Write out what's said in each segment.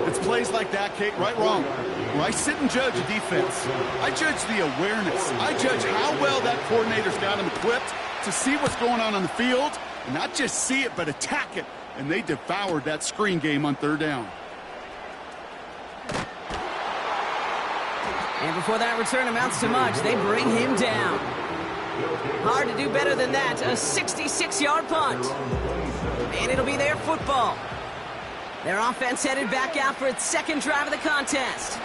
It's plays like that, Kate, right, wrong. When I sit and judge a defense, I judge the awareness. I judge how well that coordinator's got him equipped to see what's going on the field, and not just see it, but attack it. And they devoured that screen game on third down. And before that return amounts to much, they bring him down. Hard to do better than that. A 66-yard punt. And it'll be their football. Their offense headed back out for its second drive of the contest.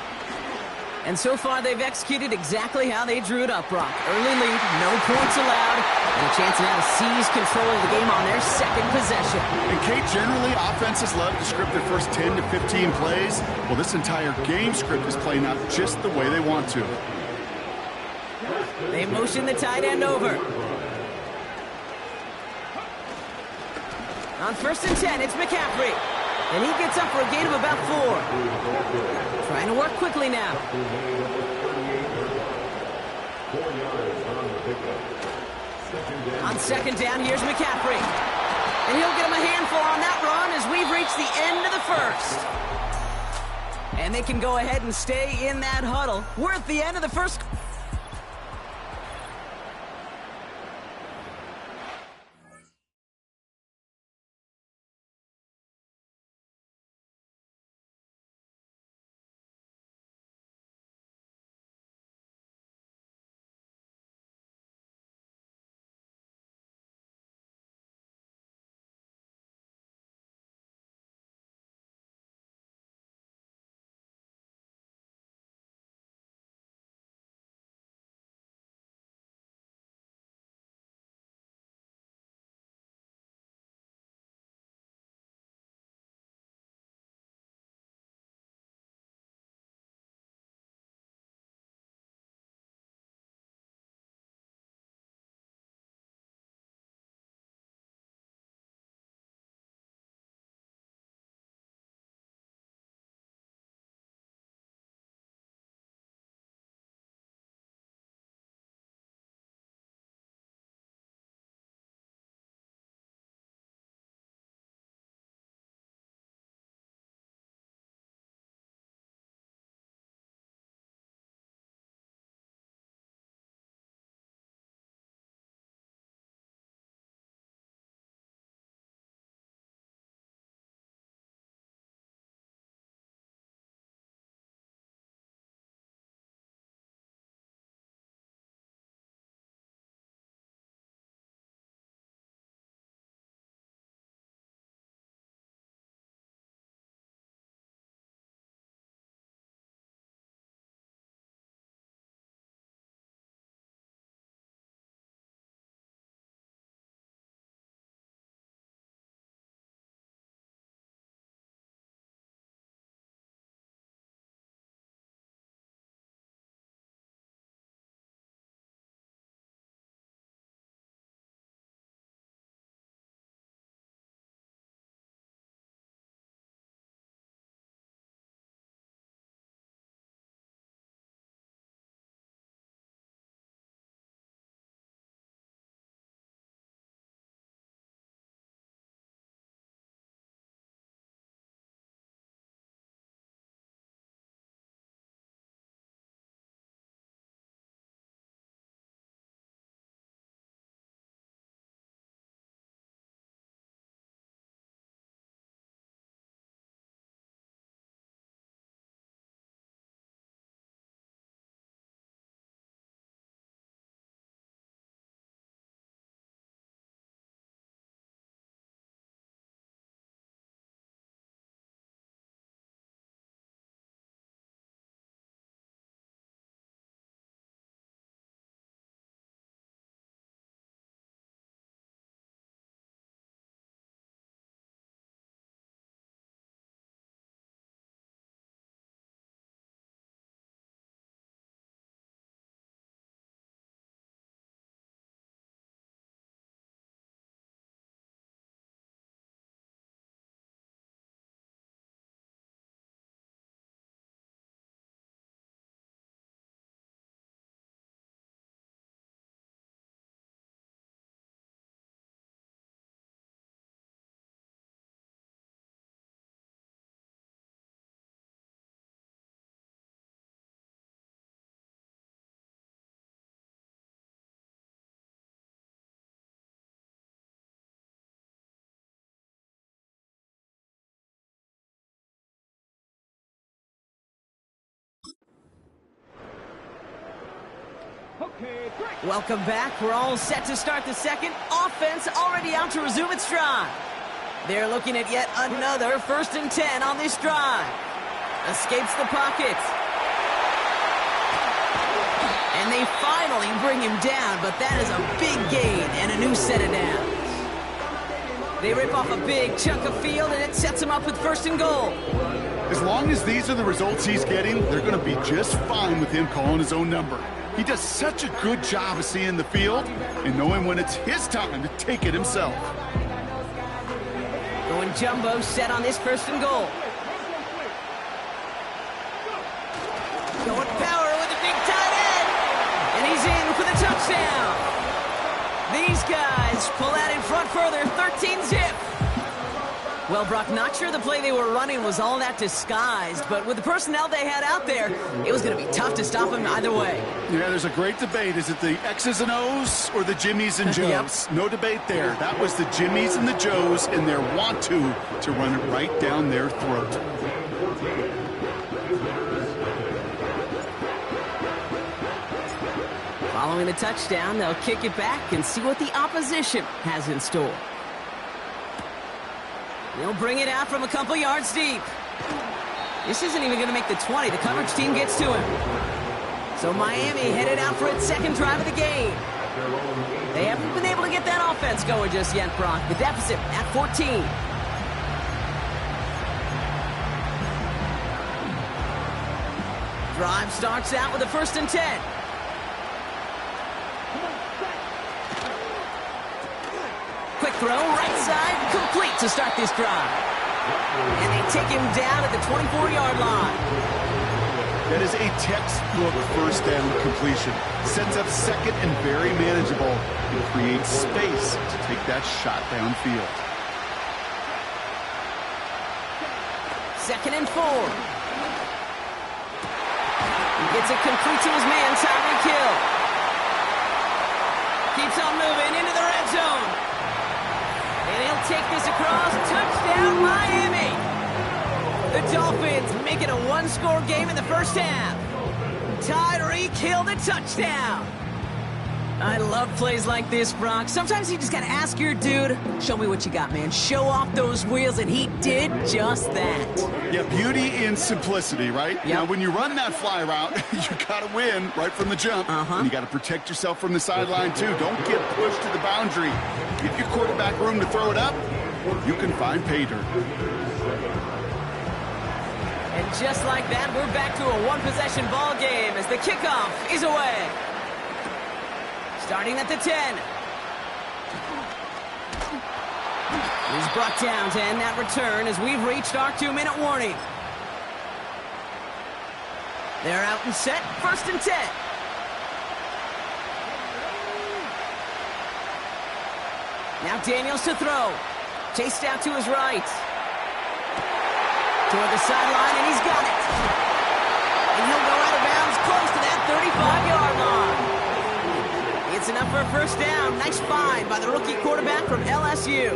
And so far, they've executed exactly how they drew it up, Brock. Early lead, no points allowed, and a chance now to seize control of the game on their second possession. And, Kate, generally, offenses love to script their first 10 to 15 plays. Well, this entire game script is playing out just the way they want to. They motion the tight end over. On 1st and 10, it's McCaffrey. And he gets up for a gain of about 4. Trying to work quickly now. On 2nd down, here's McCaffrey. And he'll get him a handful on that run as we've reached the end of the first. And they can go ahead and stay in that huddle. We're at the end of the first. Welcome back. We're all set to start the second. Offense already out to resume its drive. They're looking at yet another 1st and 10 on this drive. Escapes the pocket. And they finally bring him down, but that is a big gain and a new set of downs. They rip off a big chunk of field, and it sets him up with 1st and goal. As long as these are the results he's getting, they're going to be just fine with him calling his own number. He does such a good job of seeing the field and knowing when it's his time to take it himself. Going jumbo set on this 1st and goal. Going power with a big tight end. And he's in for the touchdown. These guys pull out in front further, 13-zip. Well, Brock, not sure the play they were running was all that disguised, but with the personnel they had out there, it was going to be tough to stop him either way. Yeah, there's a great debate. Is it the X's and O's or the Jimmies and Joes? Yep. No debate there. That was the Jimmies and the Joes and their want-to run it right down their throat. Following the touchdown, they'll kick it back and see what the opposition has in store. They'll bring it out from a couple yards deep. This isn't even going to make the 20. The coverage team gets to him. So Miami headed out for its 2nd drive of the game. They haven't been able to get that offense going just yet, Brock. The deficit at 14. Drive starts out with a 1st and 10. Quick throw, right side, complete to start this drive. And they take him down at the 24-yard line. That is a textbook 1st down completion. Sets up 2nd and very manageable and creates space to take that shot downfield. 2nd and 4. He gets it complete to his man, Tyreek Hill. Keeps on moving into the red zone. And he'll take this across. Touchdown, Miami. The Dolphins make it a 1-score game in the 1st half. Tyreek Hill, the touchdown. I love plays like this, Brock. Sometimes you just got to ask your dude, show me what you got, man. Show off those wheels, and he did just that. Yeah, beauty in simplicity, right? Yep. Now, when you run that fly route, you got to win right from the jump. And you got to protect yourself from the sideline, too. Don't get pushed to the boundary. Give your quarterback room to throw it up, you can find pay dirt. And just like that, we're back to a 1-possession ball game as the kickoff is away. Starting at the 10. He's brought down to end that return as we've reached our 2-minute warning. They're out and set, 1st and 10. Now Daniels to throw. Chased out to his right. Toward the sideline, and he's got it. And he'll go out of bounds close to that 35-yard line. It's enough for a 1st down. Nice find by the rookie quarterback from LSU.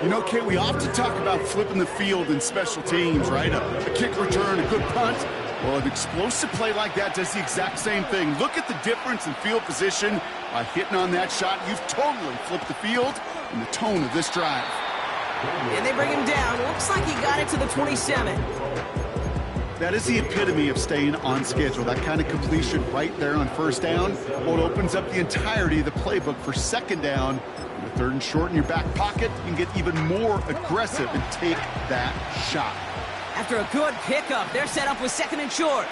You know, Kate, we often talk about flipping the field in special teams, right? A kick return, a good punt. Well, an explosive play like that does the exact same thing. Look at the difference in field position. By hitting on that shot, you've totally flipped the field and the tone of this drive. And they bring him down. Looks like he got it to the 27. That is the epitome of staying on schedule. That kind of completion right there on 1st down. Well, it opens up the entirety of the playbook for 2nd down. With 3rd and short in your back pocket, you can get even more aggressive and take that shot. After a good pickup, they're set up with 2nd and short.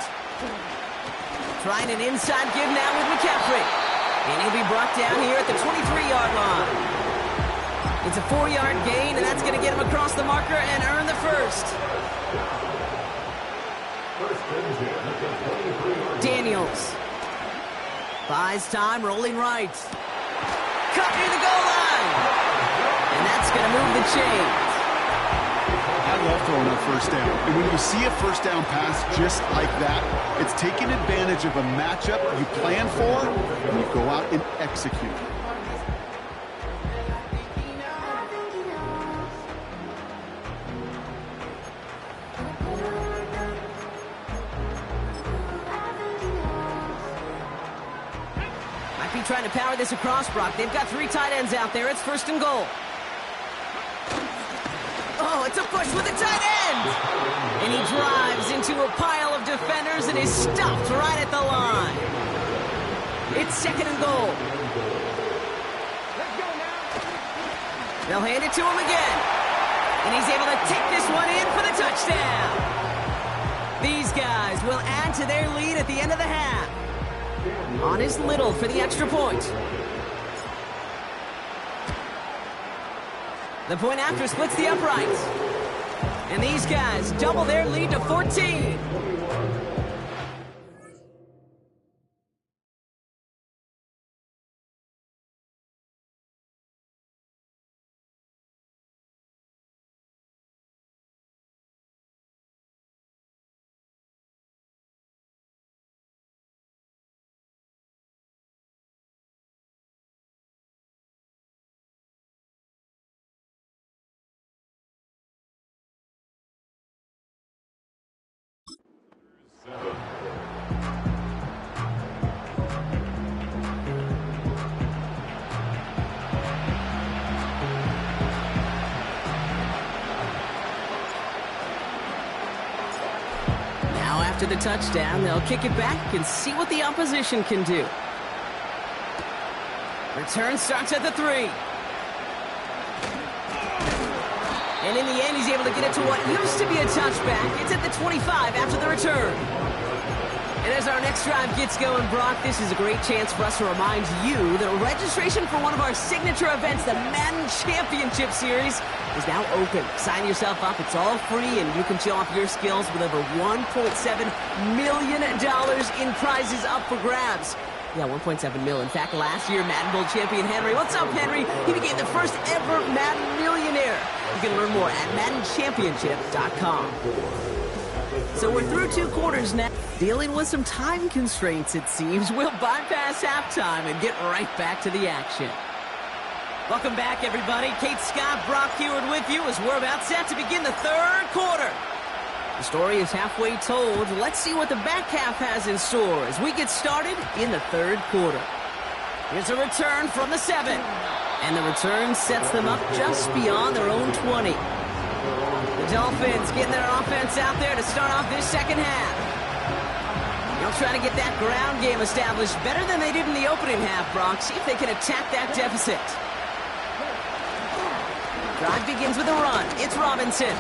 Trying an inside give now with McCaffrey. And he'll be brought down here at the 23-yard line. It's a 4-yard gain, and that's going to get him across the marker and earn the 1st. Daniels. Buys time, rolling right. Cut near the goal line. And that's going to move the chains. I love throwing up 1st down. And when you see a 1st down pass just like that, it's taking advantage of a matchup you plan for, and you go out and execute. trying to power this across, Brock. They've got 3 tight ends out there. It's 1st and goal. Oh, it's a push with a tight end! And he drives into a pile of defenders and is stopped right at the line. It's 2nd and goal. They'll hand it to him again. And he's able to take this one in for the touchdown. These guys will add to their lead at the end of the half. On is Little for the extra point. The point after splits the uprights. And these guys double their lead to 14. After the touchdown, they'll kick it back and see what the opposition can do. Return starts at the 3. And in the end, he's able to get it to what used to be a touchback. It's at the 25 after the return. And as our next drive gets going, Brock, this is a great chance for us to remind you that registration for one of our signature events, the Madden Championship Series, is now open. Sign yourself up. It's all free, and you can show off your skills with over $1.7 million in prizes up for grabs. Yeah, 1.7 mil. In fact, last year, Madden Bowl champion Henry. What's up, Henry? He became the first ever Madden millionaire. You can learn more at MaddenChampionship.com. So we're through 2 quarters now. Dealing with some time constraints, it seems. We'll bypass halftime and get right back to the action. Welcome back, everybody. Kate Scott, Brock Huard with you as we're about set to begin the 3rd quarter. The story is halfway told. Let's see what the back half has in store as we get started in the 3rd quarter. Here's a return from the 7. And the return sets them up just beyond their own 20. The Dolphins getting their offense out there to start off this 2nd half. They'll try to get that ground game established better than they did in the opening half, Brock. See if they can attack that deficit. Drive begins with a run. It's Robinson.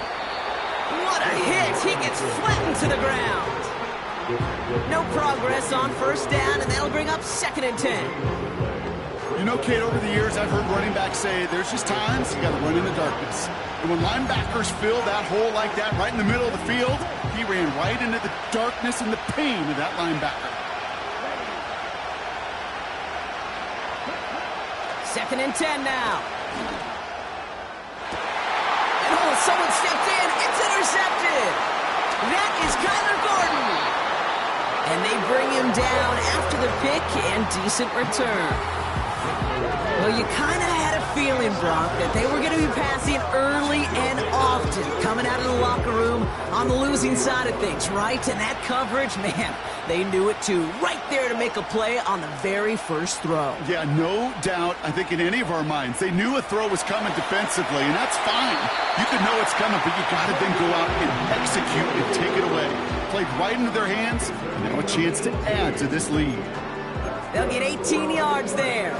What a hit! He gets flattened to the ground. No progress on 1st down, and that'll bring up 2nd and 10. You know, Kate, over the years, I've heard running backs say there's just times you got to run in the darkness. And when linebackers fill that hole like that right in the middle of the field, he ran right into the darkness and the pain of that linebacker. 2nd and 10 now. And oh, someone stepped in. It's intercepted. That is Kyler Gordon. And they bring him down after the pick and decent return. Well, you kind of had a feeling, Brock, that they were going to be passing early and often, coming out of the locker room on the losing side of things, right? And that coverage, man, they knew it too. Right there to make a play on the very first throw. Yeah, no doubt. I think in any of our minds, they knew a throw was coming defensively, and that's fine. You can know it's coming, but you got to then go out and execute and take it away. Played right into their hands, and now a chance to add to this lead. They'll get 18 yards there.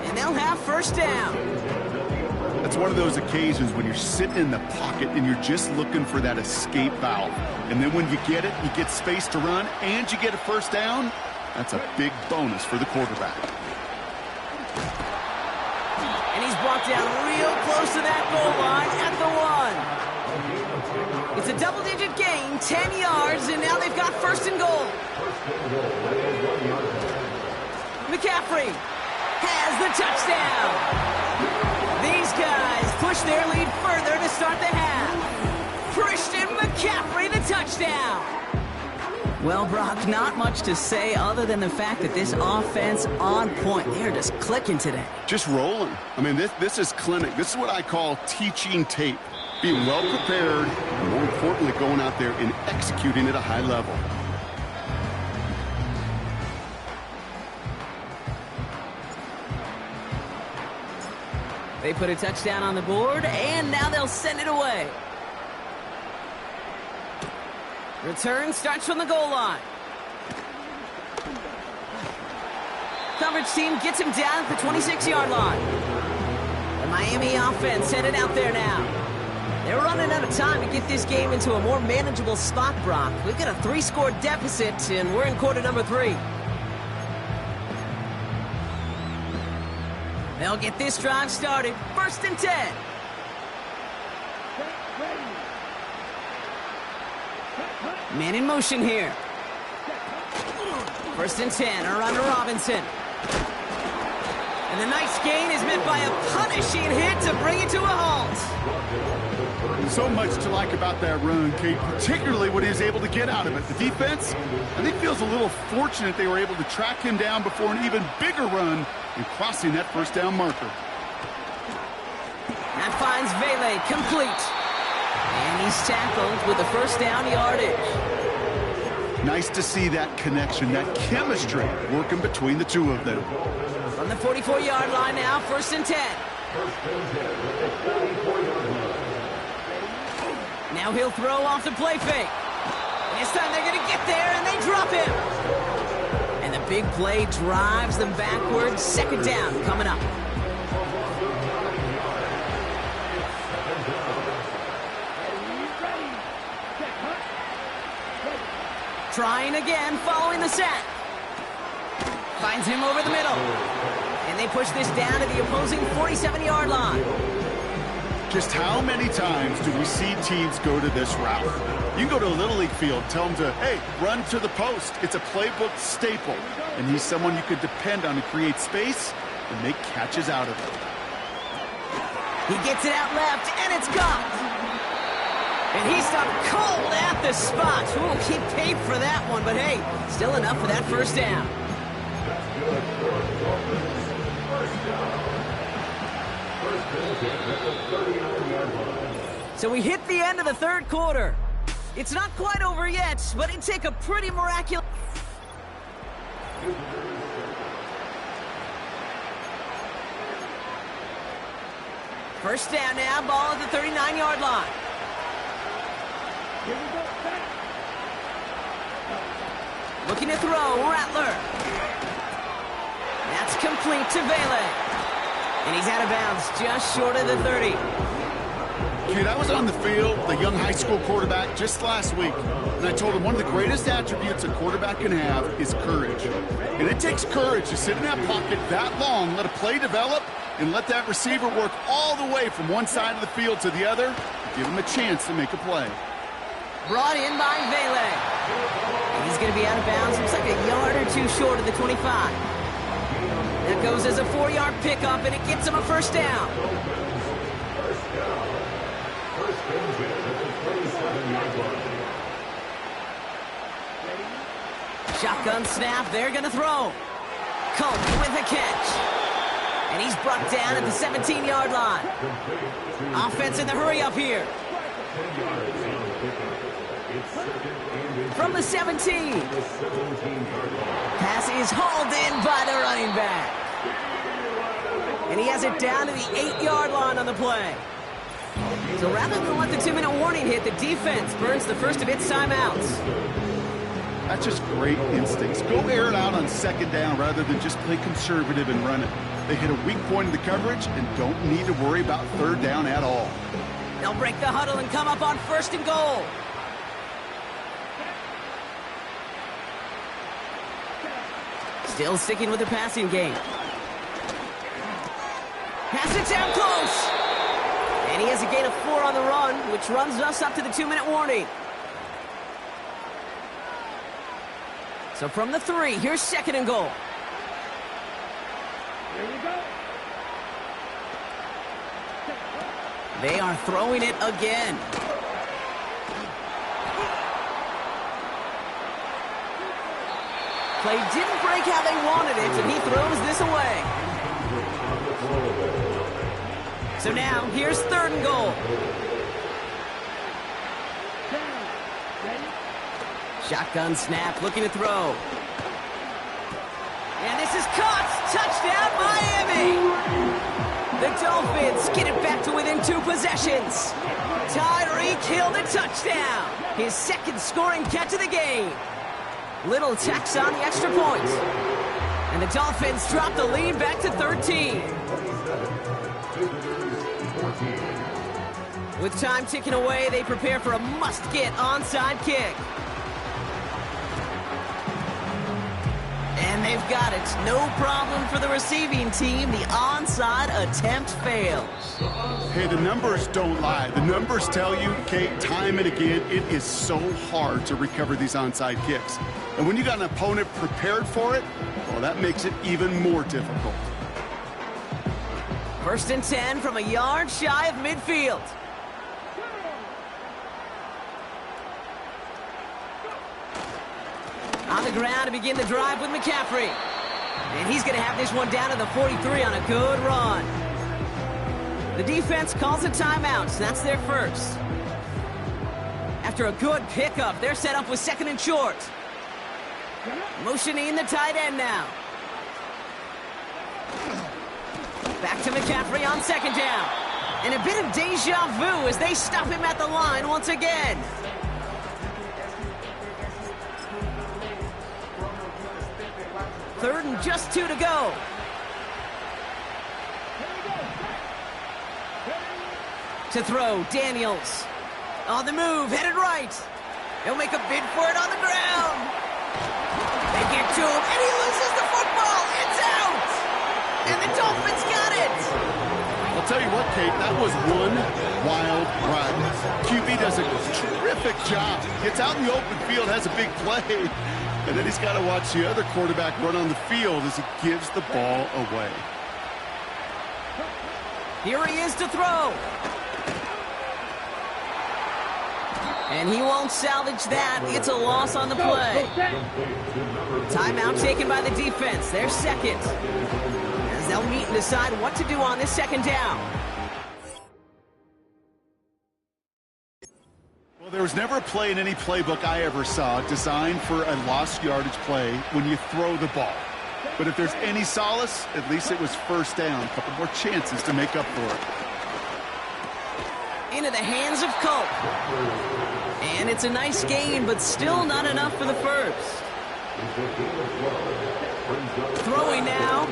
And they'll have 1st down. That's one of those occasions when you're sitting in the pocket and you're just looking for that escape valve. And then when you get it, you get space to run and you get a 1st down. That's a big bonus for the quarterback. And he's brought down real close to that goal line at the 1. It's a double-digit gain, 10 yards, and now they've got 1st and goal. McCaffrey has the touchdown. These guys push their lead further to start the half. Christian McCaffrey, the touchdown. Well, Brock, not much to say other than the fact that this offense on point. They're just clicking today. Just rolling. I mean, this is clinic. This is what I call teaching tape. Being well prepared, and more importantly, going out there and executing at a high level. They put a touchdown on the board, and now they'll send it away. Return starts from the goal line. Coverage team gets him down at the 26-yard line. The Miami offense headed out there now. They're running out of time to get this game into a more manageable spot, Brock. We've got a 3-score deficit, and we're in quarter number 3. They'll get this drive started. 1st and 10. Man in motion here. 1st and 10, around to Robinson. And the nice gain is met by a punishing hit to bring it to a halt. So much to like about that run, Kate, particularly what he was able to get out of it. The defense, I think, feels a little fortunate they were able to track him down before an even bigger run and crossing that 1st down marker. That finds Vele complete. And he's tackled with the 1st down yardage. Nice to see that connection, that chemistry working between the two of them. From the 44-yard line now, 1st and 10. Now he'll throw off the play fake. And this time they're going to get there, and they drop him. And the big play drives them backwards. 2nd down coming up. Trying again, following the sack. Finds him over the middle. And they push this down to the opposing 47-yard line. Just how many times do we see teams go to this route? You can go to a Little League field, tell them to, hey, run to the post. It's a playbook staple. And he's someone you could depend on to create space and make catches out of it. He gets it out left, and it's gone. And he stopped cold at the spot. Ooh, he paid for that one, but hey, still enough for that 1st down. So we hit the end of the 3rd quarter. It's not quite over yet, but it'd take a pretty miraculous... First down now, ball at the 39-yard line. Looking to throw, Rattler. That's complete to Vele. And he's out of bounds, just short of the 30. Kid, I was on the field, the young high school quarterback, just last week. And I told him one of the greatest attributes a quarterback can have is courage. And it takes courage to sit in that pocket that long, let a play develop, and let that receiver work all the way from one side of the field to the other, give him a chance to make a play. Brought in by Vele. And he's going to be out of bounds. Looks like a yard or 2 short of the 25. That goes as a 4-yard pickup, and it gets him a 1st down. Shotgun snap. They're going to throw. Colt with a catch. And he's brought down at the 17-yard line. Offense in the hurry up here. From the 17. Pass is hauled in by the running back. And he has it down to the 8-yard line on the play. So rather than let the 2-minute warning hit, the defense burns the first of its timeouts. That's just great instincts. Go air it out on 2nd down rather than just play conservative and run it. They hit a weak point in the coverage and don't need to worry about 3rd down at all. They'll break the huddle and come up on 1st and goal. Still sticking with the passing game. Pass it down close. And he has a gain of 4 on the run, which runs us up to the 2-minute warning. So from the 3, here's 2nd and goal. Here we go. They are throwing it again. Play didn't break how they wanted it, and he throws this away. So now, here's 3rd and goal. Shotgun snap, looking to throw. And this is caught. Touchdown, Miami! The Dolphins get it back to within 2 possessions. Tyreek Hill, the touchdown. His second scoring catch of the game. Little tacks on the extra point. And the Dolphins drop the lead back to 13. With time ticking away, they prepare for a must-get onside kick. And they've got it. No problem for the receiving team. The onside attempt fails. Hey, the numbers don't lie. The numbers tell you, Kate, time and again, it is so hard to recover these onside kicks. And when you got an opponent prepared for it, well, that makes it even more difficult. 1st and 10 from a yard shy of midfield. On the ground to begin the drive with McCaffrey. And he's going to have this one down to the 43 on a good run. The defense calls a timeout. That's their first. After a good pickup, they're set up with 2nd and short. Motioning the tight end now. Back to McCaffrey on 2nd down. And a bit of deja vu as they stop him at the line once again. Third and just 2 to go. To throw, Daniels. On the move, headed right. He'll make a bid for it on the ground. They get to him, and he loses the football. It's out! And the Dolphins got it! I'll tell you what, Kate, that was one wild ride. QB does a terrific job. Gets out in the open field, has a big play. And then he's got to watch the other quarterback run on the field as he gives the ball away. Here he is to throw. And he won't salvage that. It's a loss on the play. Timeout taken by the defense. They're second. As they'll meet and decide what to do on this 2nd down. Well, there was never a play in any playbook I ever saw designed for a lost yardage play when you throw the ball. But if there's any solace, at least it was 1st down. A couple more chances to make up for it. Into the hands of Culp. And it's a nice gain, but still not enough for the first. Throwing now.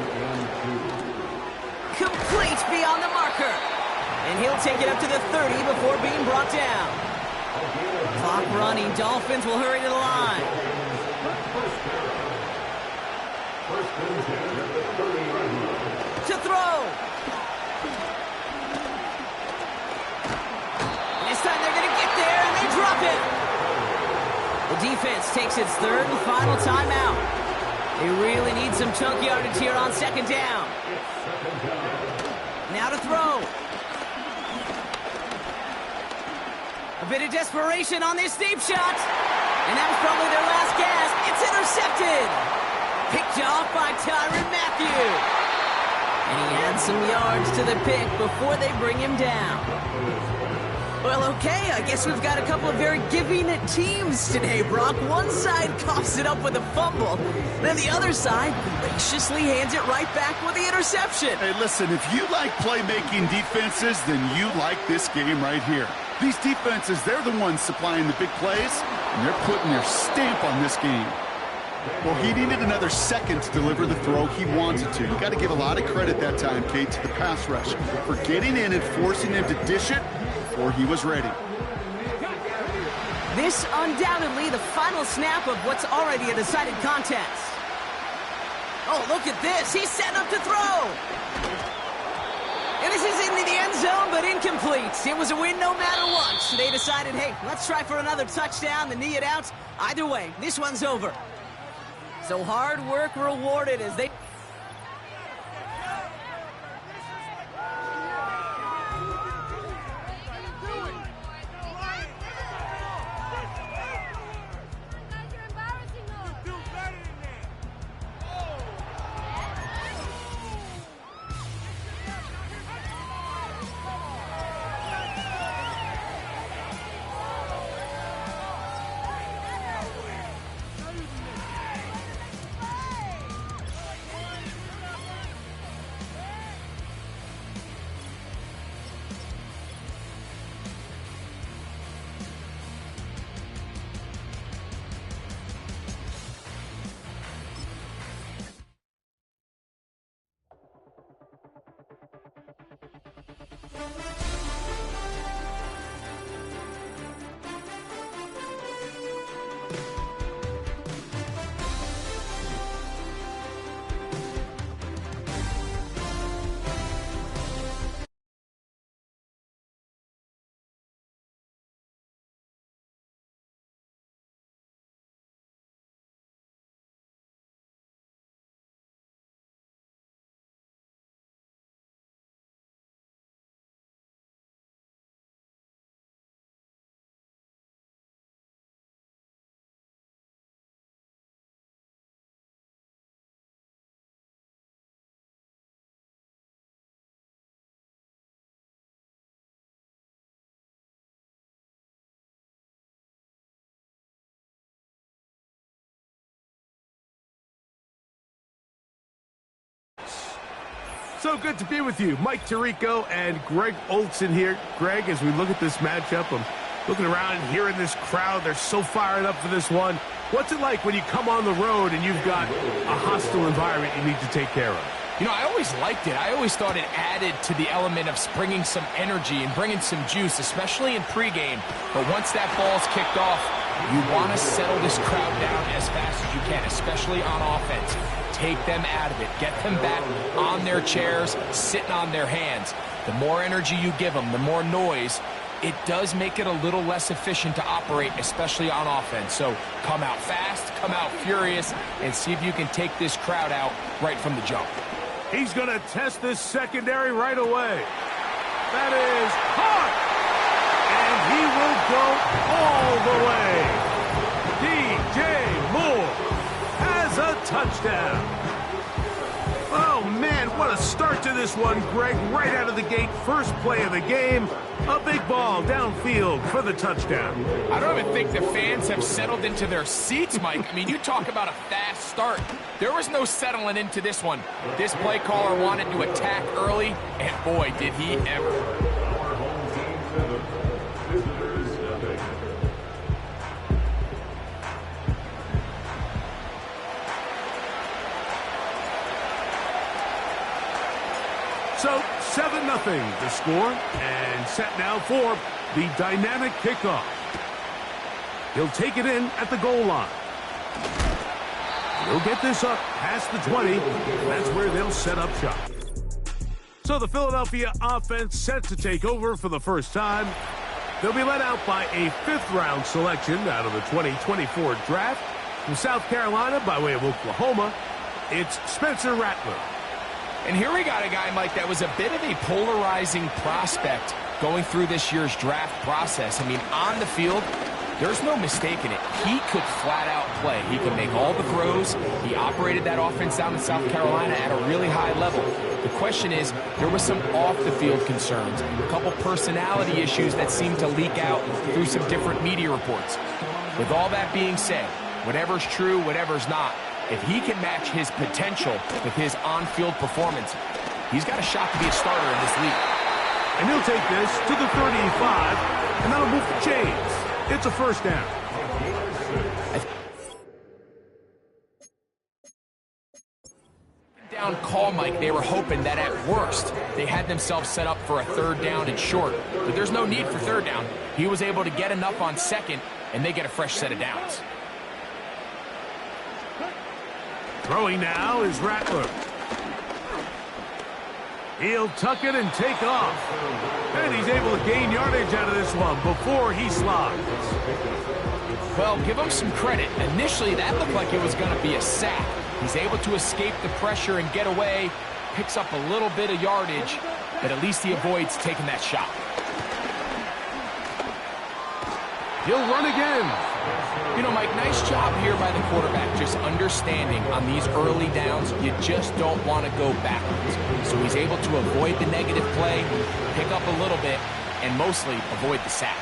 Complete beyond the marker. And he'll take it up to the 30 before being brought down. Clock running. Dolphins will hurry to the line. To throw. This time they're going to get there, and they drop it. The defense takes its 3rd and final timeout. They really need some chunk yardage here on 2nd down. Now to throw. A bit of desperation on this deep shot. And that was probably their last gasp. It's intercepted. Picked off by Tyrann Mathieu. And he adds some yards to the pick before they bring him down. Well, okay, I guess we've got a couple of very giving teams today, Brock. One side coughs it up with a fumble. Then the other side graciously hands it right back with the interception. Hey, listen, if you like playmaking defenses, then you like this game right here. These defenses, they're the ones supplying the big plays, and they're putting their stamp on this game. Well, he needed another second to deliver the throw he wanted to. You got to give a lot of credit that time, Kate, to the pass rush for getting in and forcing him to dish it before he was ready. This undoubtedly the final snap of what's already a decided contest. Oh, look at this. He's set up to throw. And this is into the end zone, but incomplete. It was a win no matter what. So they decided, hey, let's try for another touchdown, the knee it out. Either way, this one's over. So hard work rewarded as they... So good to be with you. Mike Tirico and Greg Olson here. Greg, as we look at this matchup, I'm looking around and hearing this crowd. They're so fired up for this one. What's it like when you come on the road and you've got a hostile environment you need to take care of? You know, I always liked it. I always thought it added to the element of bringing some energy and bringing some juice, especially in pregame. But once that ball's kicked off, you want to settle this crowd down as fast as you can, especially on offense. Take them out of it. Get them back on their chairs, sitting on their hands. The more energy you give them, the more noise, it does make it a little less efficient to operate, especially on offense. So come out fast, come out furious, and see if you can take this crowd out right from the jump. He's going to test this secondary right away. That is hot! And he will go all the way. DJ Moore has a touchdown. Oh, man, what a start to this one, Greg. Right out of the gate, first play of the game. A big ball downfield for the touchdown. I don't even think the fans have settled into their seats, Mike. I mean, you talk about a fast start. There was no settling into this one. This play caller wanted to attack early, and boy, did he ever. So, 7-0 the score, and set now for the dynamic kickoff. He'll take it in at the goal line. He'll get this up past the 20. That's where they'll set up shop. So the Philadelphia offense set to take over for the first time. They'll be led out by a fifth-round selection out of the 2024 draft. From South Carolina by way of Oklahoma, it's Spencer Rattler. And here we got a guy, Mike, that was a bit of a polarizing prospect going through this year's draft process. I mean, on the field, there's no mistaking it. He could flat out play. He could make all the throws. He operated that offense down in South Carolina at a really high level. The question is, there was some off-the-field concerns, a couple personality issues that seemed to leak out through some different media reports. With all that being said, whatever's true, whatever's not, if he can match his potential with his on-field performance, he's got a shot to be a starter in this league. And he'll take this to the 35, and that'll move the chains. It's a first down. Down call, Mike. They were hoping that at worst they had themselves set up for a third down and short. But there's no need for third down. He was able to get enough on second, and they get a fresh set of downs. Throwing now is Rattler. He'll tuck it and take off. And he's able to gain yardage out of this one before he slides. Well, give him some credit. Initially, that looked like it was going to be a sack. He's able to escape the pressure and get away, picks up a little bit of yardage, but at least he avoids taking that shot. He'll run again. You know, Mike, nice job here by the quarterback, just understanding on these early downs, you just don't want to go backwards. So he's able to avoid the negative play, pick up a little bit, and mostly avoid the sack.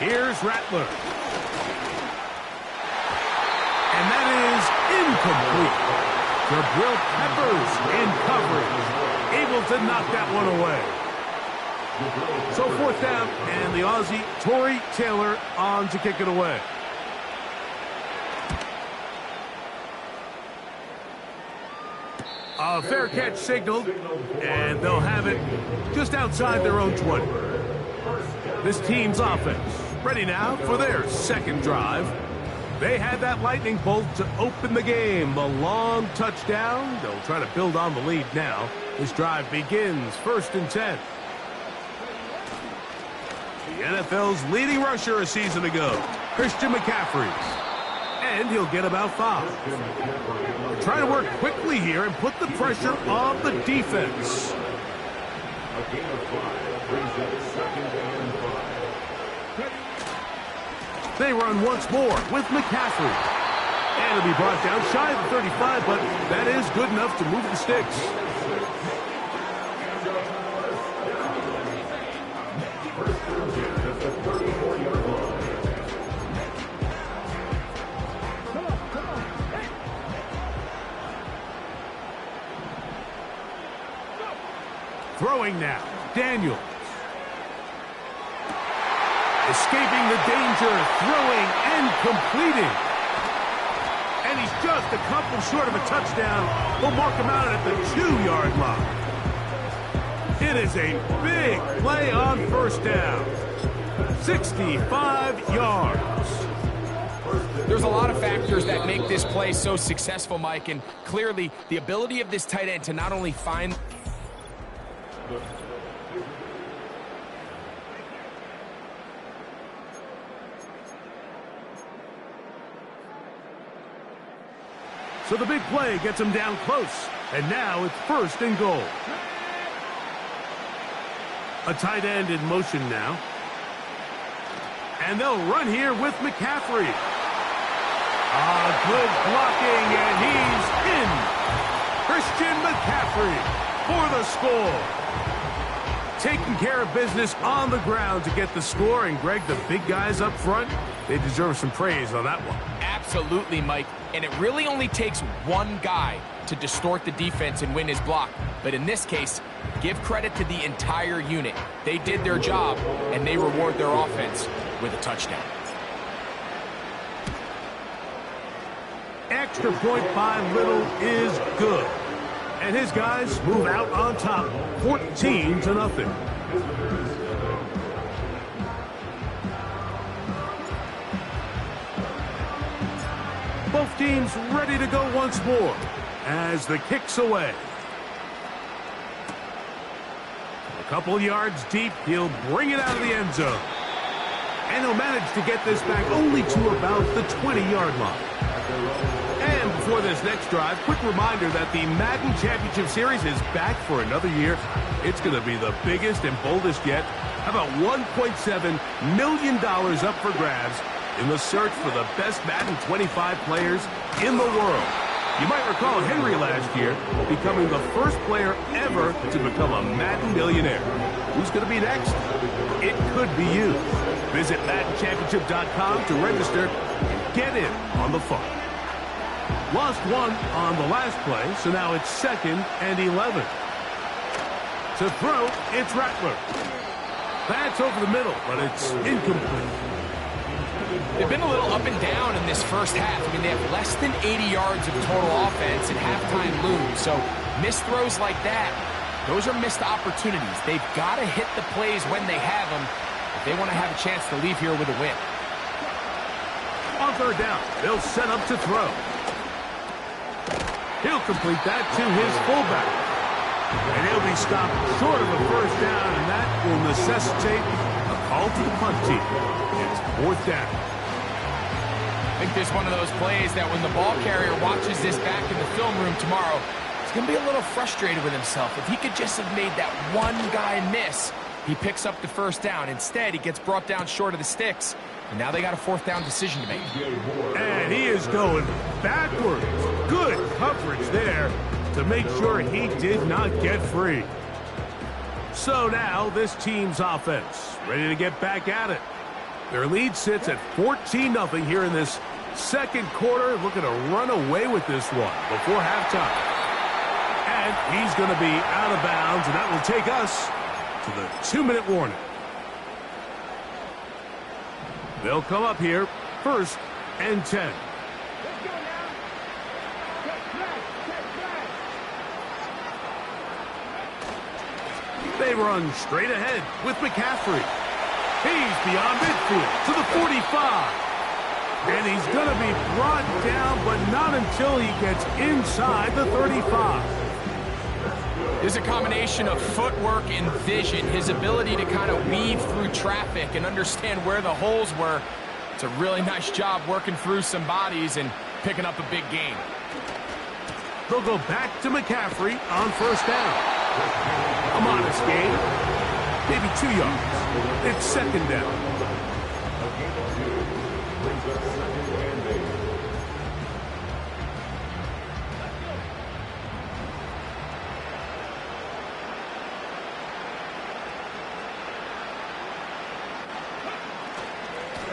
Here's Rattler. And that is incomplete. Jabril Peppers in coverage. Able to knock that one away. So fourth down, and the Aussie, Tory Taylor, on to kick it away. A fair catch signaled, and they'll have it just outside their own 20. This team's offense ready now for their second drive. They had that lightning bolt to open the game. The long touchdown. They'll try to build on the lead now. This drive begins 1st and 10. The NFL's leading rusher a season ago, Christian McCaffrey. And he'll get about 5. They're trying to work quickly here and put the pressure on the defense. They run once more with McCaffrey. And it'll be brought down shy of the 35, but that is good enough to move the sticks. Throwing now, Daniels. Escaping the danger, throwing and completing. And he's just a couple short of a touchdown. We'll mark him out at the 2-yard line. It is a big play on 1st down. 65 yards. There's a lot of factors that make this play so successful, Mike, and clearly the ability of this tight end to not only find... So the big play gets him down close. And now it's 1st and goal. A tight end in motion now. And they'll run here with McCaffrey. Good blocking, and he's in. Christian McCaffrey for the score. Taking care of business on the ground to get the score. And, Greg, the big guys up front, they deserve some praise on that one. Absolutely, Mike. And it really only takes one guy to distort the defense and win his block. But in this case, give credit to the entire unit. They did their job, and they reward their offense with a touchdown. Extra point by Little is good. And his guys move out on top, 14-0. Both teams ready to go once more as the kick's away. A couple yards deep, he'll bring it out of the end zone. And he'll manage to get this back only to about the 20-yard line. And before this next drive, quick reminder that the Madden Championship Series is back for another year. It's going to be the biggest and boldest yet. How about $1.7 million up for grabs in the search for the best Madden 25 players in the world? You might recall Henry last year becoming the first player ever to become a Madden millionaire. Who's going to be next? It could be you. Visit MaddenChampionship.com to register and get in on the fun. Lost one on the last play, so now it's 2nd and 11. To throw, it's Rattler. That's over the middle, but it's incomplete. They've been a little up and down in this first half. I mean, they have less than 80 yards of total offense and halftime lose. So missed throws like that, those are missed opportunities. They've got to hit the plays when they have them if they want to have a chance to leave here with a win. On 3rd down, they'll set up to throw. He'll complete that to his fullback. And he'll be stopped short of a 1st down, and that will necessitate a call to the punt team. It's 4th down. I think this is one of those plays that when the ball carrier watches this back in the film room tomorrow, he's going to be a little frustrated with himself. If he could just have made that one guy miss, he picks up the 1st down. Instead, he gets brought down short of the sticks. And now they got a 4th down decision to make. And he is going backwards. Good coverage there to make sure he did not get free. So now this team's offense ready to get back at it. Their lead sits at 14-0 here in this 2nd quarter. Looking to run away with this one before halftime. And he's going to be out of bounds, and that will take us to the 2-minute warning. They'll come up here, 1st and 10. They run straight ahead with McCaffrey. He's beyond midfield to the 45. And he's going to be brought down, but not until he gets inside the 35. There's a combination of footwork and vision, his ability to kind of weave through traffic and understand where the holes were. It's a really nice job working through some bodies and picking up a big gain. They'll go back to McCaffrey on first down. A modest gain, maybe 2 yards. It's second down.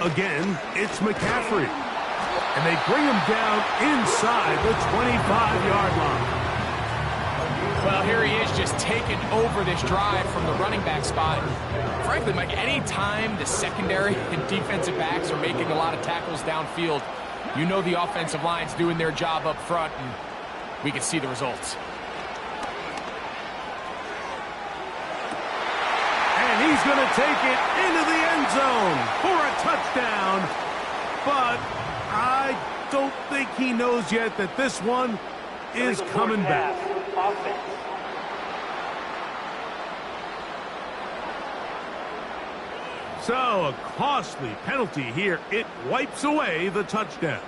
Again, it's McCaffrey. And they bring him down inside the 25-yard line. Well, here he is just taking over this drive from the running back spot. Frankly, Mike, any time the secondary and defensive backs are making a lot of tackles downfield, you know the offensive line's doing their job up front, and we can see the results. And he's going to take it into the end zone for a touchdown. But I don't think he knows yet that this one is coming back. So a costly penalty here. It wipes away the touchdown.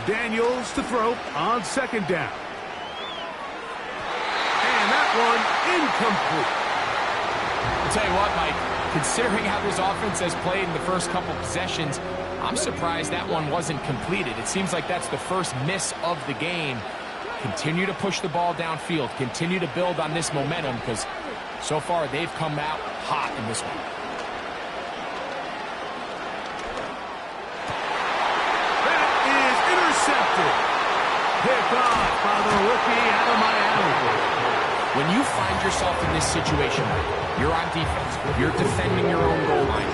Daniels to throw on second down. And that one incomplete. I'll tell you what, Mike, considering how this offense has played in the first couple possessions, I'm surprised that one wasn't completed. It seems like that's the first miss of the game. Continue to push the ball downfield. Continue to build on this momentum because so far they've come out hot in this one. Picked off by the rookie out of Miami. When you find yourself in this situation, you're on defense, you're defending your own goal line,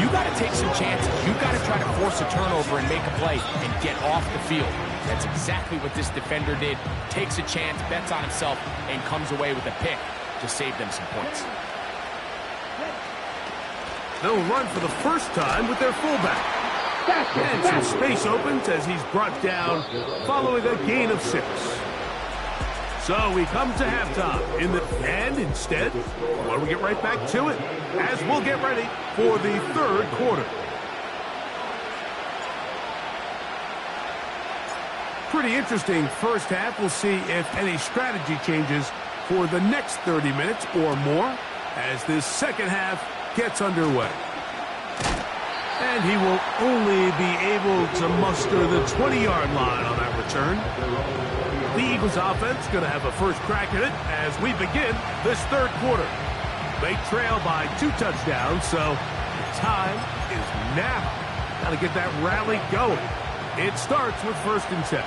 you got to take some chances. You got to try to force a turnover and make a play and get off the field. That's exactly what this defender did. Takes a chance, bets on himself, and comes away with a pick to save them some points. They'll run for the first time with their fullback. And some space opens as he's brought down following a gain of 6. So we come to halftime and instead, why don't we get right back to it as we'll get ready for the third quarter. Pretty interesting first half. We'll see if any strategy changes for the next 30 minutes or more as this second half gets underway. And he will only be able to muster the 20-yard line on that return. The Eagles offense going to have a first crack at it as we begin this third quarter. They trail by 2 touchdowns, so the time is now. Got to get that rally going. It starts with 1st and 10.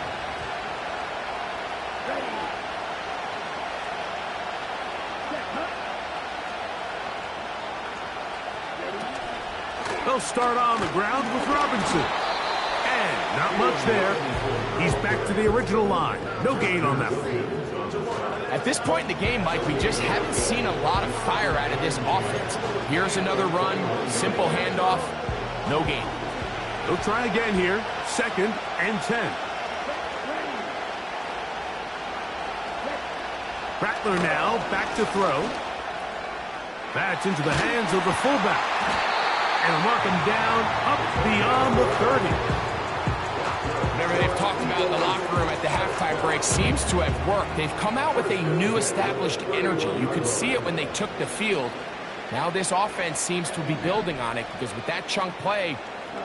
They'll start on the ground with Robinson. And not much there. He's back to the original line. No gain on that one. At this point in the game, Mike, we just haven't seen a lot of fire out of this offense. Here's another run, simple handoff, no gain. They'll try again here, 2nd and 10. Rattler now back to throw. That's into the hands of the fullback. And mark him down up beyond the 30. Whatever they've talked about in the locker room at the halftime break seems to have worked. They've come out with a new established energy. You could see it when they took the field. Now this offense seems to be building on it because with that chunk play,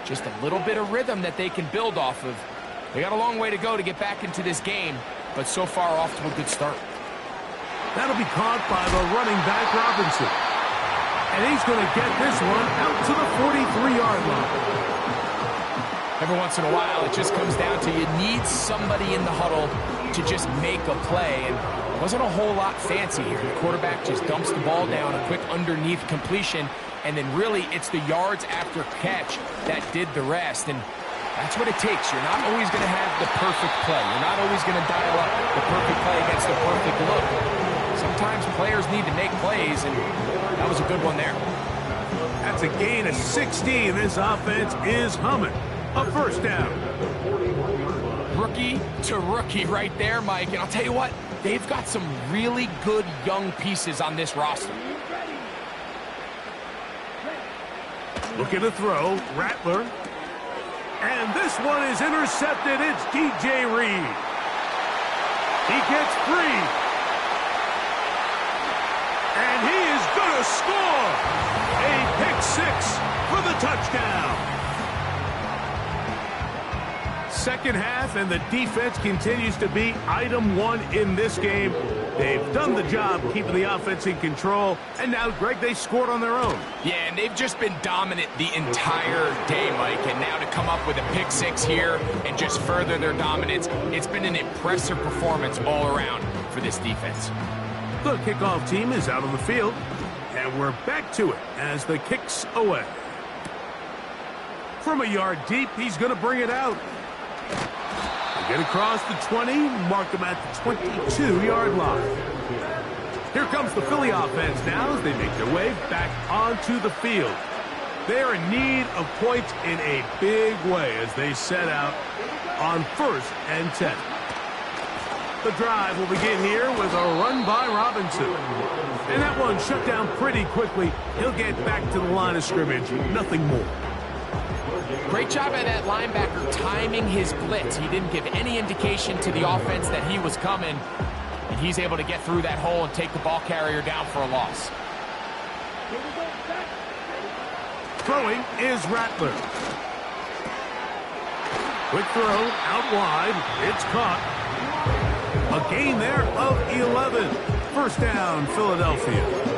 just a little bit of rhythm that they can build off of. They got a long way to go to get back into this game, but so far off to a good start. That'll be caught by the running back, Robinson. And he's going to get this one out to the 43-yard line. Every once in a while, it just comes down to you need somebody in the huddle to just make a play. And it wasn't a whole lot fancy here. The quarterback just dumps the ball down, a quick underneath completion, and then really it's the yards after catch that did the rest. And that's what it takes. You're not always going to have the perfect play. You're not always going to dial up the perfect play against the perfect look. Sometimes players need to make plays, and that was a good one there. That's a gain of 16. This offense is humming. A first down. Rookie to rookie right there, Mike. And I'll tell you what, they've got some really good young pieces on this roster. Looking to throw, Rattler. And this one is intercepted. It's DJ Reed. He gets free. And he is going to score. A pick six for the touchdown. Second half, and the defense continues to be item one in this game. They've done the job keeping the offense in control, and now, Greg, they scored on their own. Yeah, and they've just been dominant the entire day, Mike, and now to come up with a pick six here and just further their dominance, it's been an impressive performance all around for this defense. The kickoff team is out on the field, and we're back to it as the kick's away. From a yard deep, he's going to bring it out. Get across the 20, mark them at the 22-yard line. Here comes the Philly offense now as they make their way back onto the field. They're in need of points in a big way as they set out on 1st and 10. The drive will begin here with a run by Robinson. And that one shut down pretty quickly. He'll get back to the line of scrimmage, nothing more. Great job by that linebacker timing his blitz. He didn't give any indication to the offense that he was coming, and he's able to get through that hole and take the ball carrier down for a loss. Throwing is Rattler. Quick throw out wide. It's caught. A gain there of 11. First down, Philadelphia.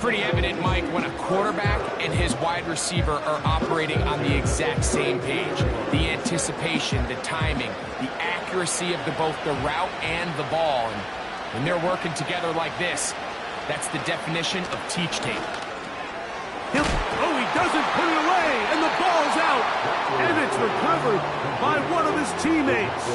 Pretty evident, Mike, when a quarterback and his wide receiver are operating on the exact same page. The anticipation, the timing, the accuracy of both the route and the ball. And when they're working together like this, that's the definition of teach tape. Oh, he doesn't put it away, and the ball's out. And it's recovered by one of his teammates.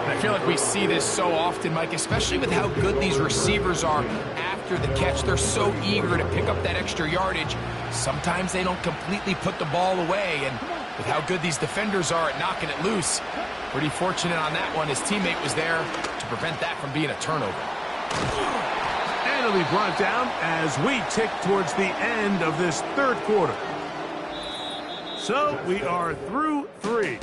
I feel like we see this so often, Mike, especially with how good these receivers are after the catch. They're so eager to pick up that extra yardage. Sometimes they don't completely put the ball away, and with how good these defenders are at knocking it loose, pretty fortunate on that one. His teammate was there to prevent that from being a turnover. And it'll be brought down as we tick towards the end of this third quarter. So we are through 3.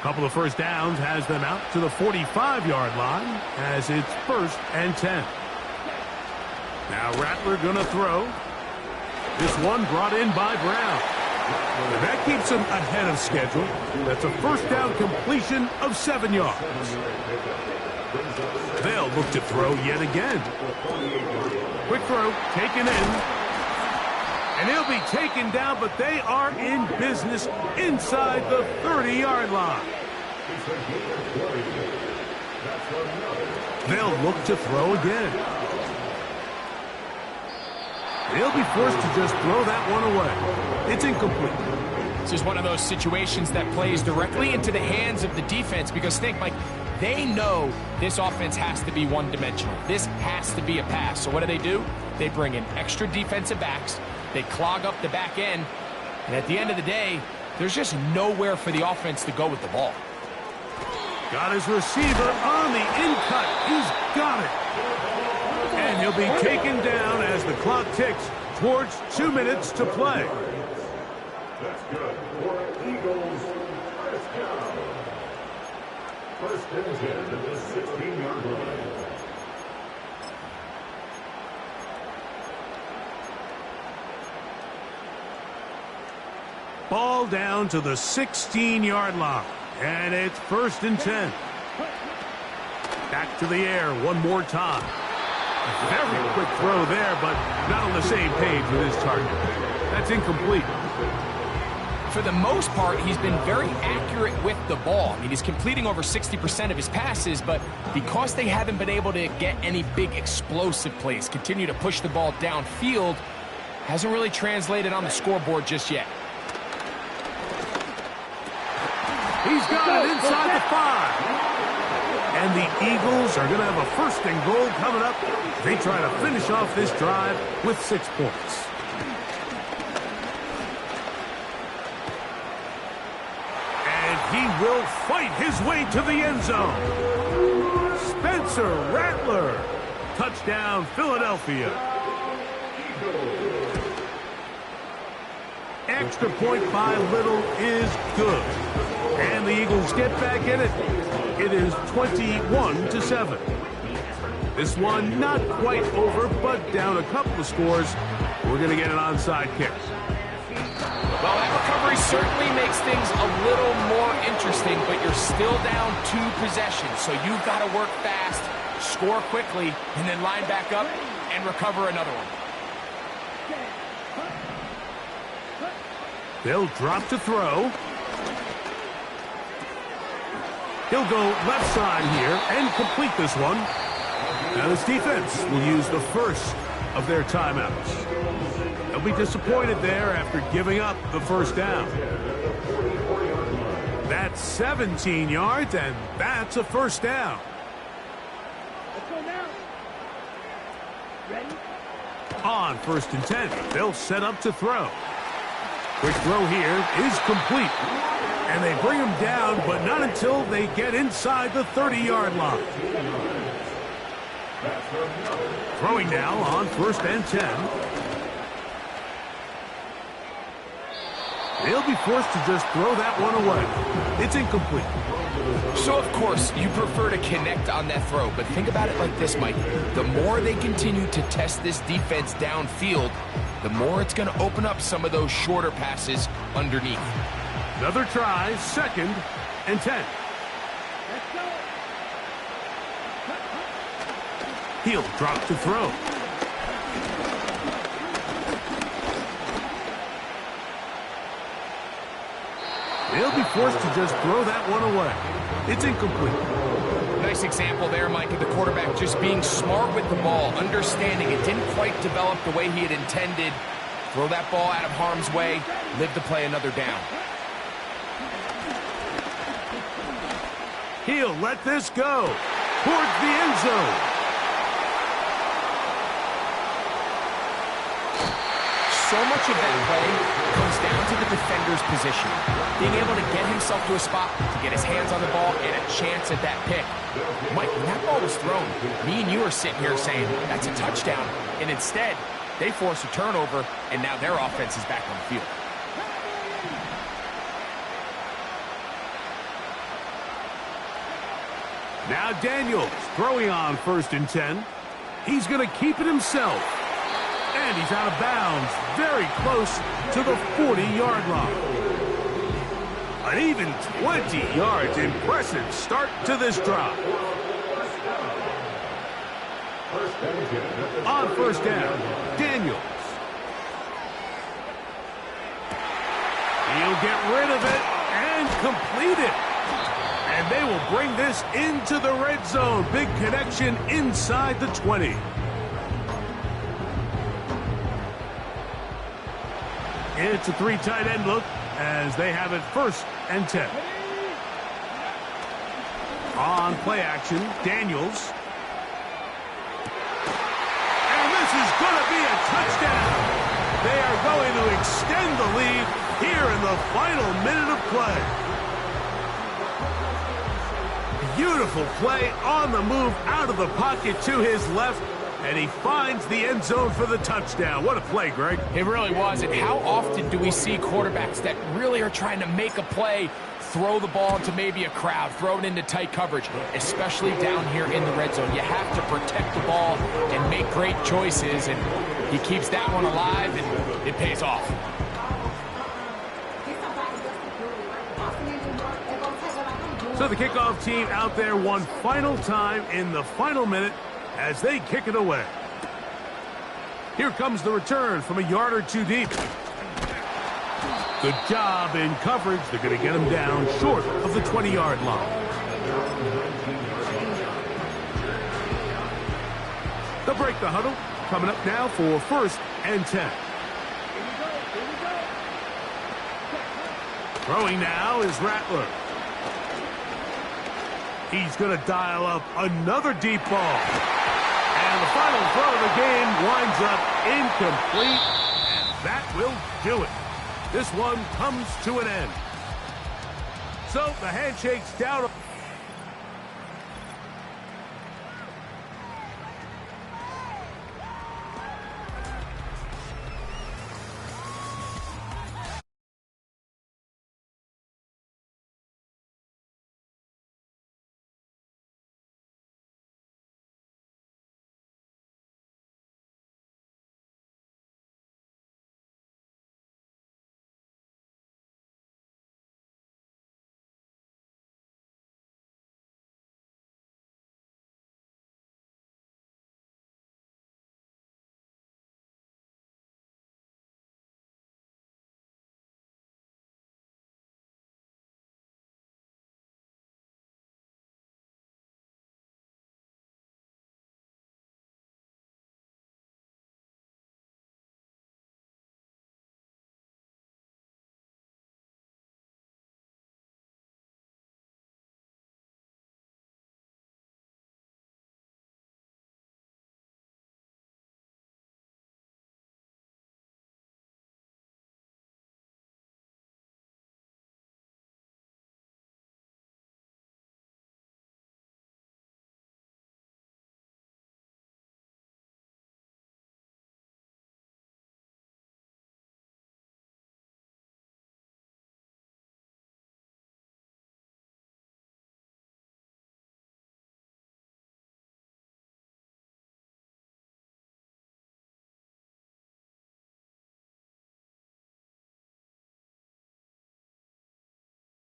Couple of first downs has them out to the 45-yard line as it's 1st and 10. Now Rattler going to throw. This one brought in by Brown. And that keeps him ahead of schedule. That's a first down completion of 7 yards. They'll look to throw yet again. Quick throw, taken in. And he'll be taken down, but they are in business inside the 30-yard line. They'll look to throw again. He'll be forced to just throw that one away. It's incomplete. This is one of those situations that plays directly into the hands of the defense because think, Mike, they know this offense has to be one-dimensional. This has to be a pass. So what do? They bring in extra defensive backs. They clog up the back end. And at the end of the day, there's just nowhere for the offense to go with the ball. Got his receiver on the in-cut. He's got it. And he'll be taken down as the clock ticks towards 2 minutes to play. That's good for Eagles. First down. 1st and 10 at the 16-yard line. Ball down to the 16-yard line. And it's 1st and 10. Back to the air one more time. Very quick throw there, but not on the same page with his target. That's incomplete. For the most part, he's been very accurate with the ball. I mean, he's completing over 60% of his passes, but because they haven't been able to get any big explosive plays, continue to push the ball downfield, hasn't really translated on the scoreboard just yet. He's got it inside the 5. And the Eagles are going to have a 1st and goal coming up. They try to finish off this drive with 6 points. He will fight his way to the end zone. Spencer Rattler. Touchdown, Philadelphia. Extra point by Little is good. And the Eagles get back in it. It is 21-7. This one not quite over, but down a couple of scores. We're going to get an onside kick. Well, that recovery certainly makes things a little more interesting, but you're still down 2 possessions, so you've got to work fast, score quickly, and then line back up and recover another one. They'll drop to throw. He'll go left side here and complete this one. Now this defense will use the first of their timeouts. They'll be disappointed there after giving up the 1st down. That's 17 yards, and that's a 1st down. Let's go now. Ready? On 1st and 10, they'll set up to throw. Quick throw here is complete. And they bring him down, but not until they get inside the 30-yard line. Throwing now on 1st and 10. They'll be forced to just throw that one away. It's incomplete. So, of course, you prefer to connect on that throw, but think about it like this, Mike. The more they continue to test this defense downfield, the more it's going to open up some of those shorter passes underneath. Another try, 2nd and 10. Let's go. He'll drop to throw. They'll be forced to just throw that one away. It's incomplete. Nice example there, Mike, of the quarterback just being smart with the ball, understanding it didn't quite develop the way he had intended. Throw that ball out of harm's way, live to play another down. He'll let this go towards the end zone. So much of that play comes down to the defender's position. Being able to get himself to a spot, to get his hands on the ball, and a chance at that pick. Mike, when that ball was thrown, me and you are sitting here saying, that's a touchdown. And instead, they force a turnover, and now their offense is back on the field. Now Daniels throwing on 1st and 10. He's going to keep it himself. And he's out of bounds, very close to the 40-yard line. An even 20 yards. Impressive start to this drive. On 1st down, Daniels. He'll get rid of it and complete it. And they will bring this into the red zone. Big connection inside the 20. It's a 3 tight end look as they have it 1st and 10. On play action, Daniels. And this is going to be a touchdown. They are going to extend the lead here in the final minute of play. Beautiful play on the move out of the pocket to his left. And he finds the end zone for the touchdown. What a play, Greg. It really was. And how often do we see quarterbacks that really are trying to make a play, throw the ball to maybe a crowd, throw it into tight coverage, especially down here in the red zone? You have to protect the ball and make great choices, and he keeps that one alive, and it pays off. So the kickoff team out there one final time in the final minute as they kick it away. Here comes the return from a yard or two deep. Good job in coverage. They're going to get him down short of the 20-yard line. They'll break the huddle. Coming up now for 1st and 10. Throwing now is Rattler. He's going to dial up another deep ball. And the final throw of the game winds up incomplete. And that will do it. This one comes to an end. So the handshake's down.